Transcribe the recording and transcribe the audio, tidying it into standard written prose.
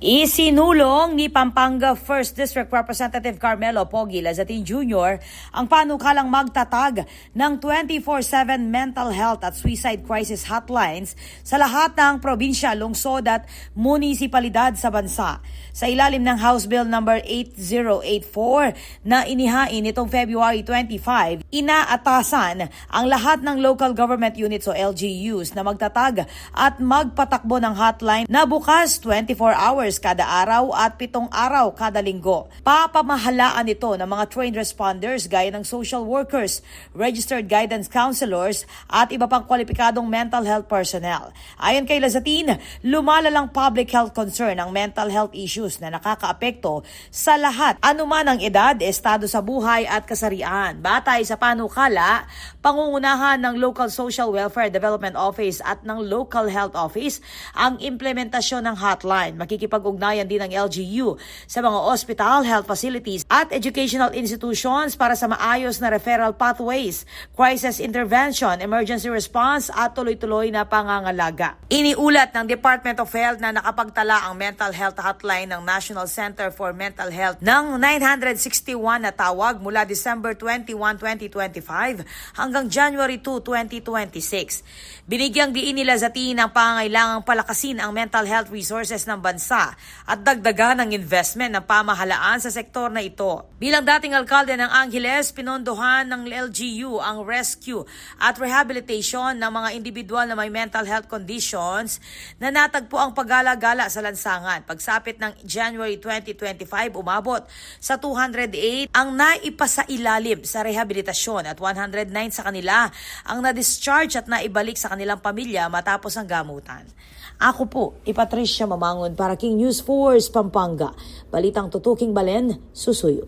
Isinulong ni Pampanga 1st District Representative Carmelo Pogi Lazatin Jr. ang panukalang magtatag ng 24/7 mental health at suicide crisis hotlines sa lahat ng probinsya, lungsod at munisipalidad sa bansa. Sa ilalim ng House Bill No. 8084 na inihain nitong February 25, inaatasan ang lahat ng local government units o LGUs na magtatag at magpatakbo ng hotline na bukas 24 hours kada araw at 7 araw kada linggo. Papamahalaan ito ng mga trained responders gaya ng social workers, registered guidance counselors at iba pang kwalipikadong mental health personnel. Ayon kay Lazatin, lumalalang public health concern ang mental health issues na nakakaapekto sa lahat, anuman ang edad, estado sa buhay at kasarian. Batay sa panukala, pangungunahan ng Local Social Welfare Development Office at ng Local Health Office ang implementasyon ng hotline. Makikipag-ugnayan din ng LGU sa mga hospital, health facilities at educational institutions para sa maayos na referral pathways, crisis intervention, emergency response at tuloy-tuloy na pangangalaga. Iniulat ng Department of Health na nakapagtala ang mental health hotline ng National Center for Mental Health ng 961 na tawag mula December 21, 2025 hanggang January 2, 2026. Binigyang diin ni Lazatin ang pangangailangang palakasin ang mental health resources ng bansa at dagdagan ng investment ng pamahalaan sa sektor na ito. Bilang dating alkalde ng Angeles, pinondohan ng LGU ang rescue at rehabilitation ng mga individual na may mental health conditions na natagpo ang paggala-gala sa lansangan. Pagsapit ng January 2025, umabot sa 208 ang naipasailalim sa rehabilitasyon at 109 sa kanila ang na-discharge at naibalik sa kanilang pamilya matapos ang gamutan. Ako po, Patricia Mamangon para King News Force Pampanga. Balitang tutuking balen, susuyo.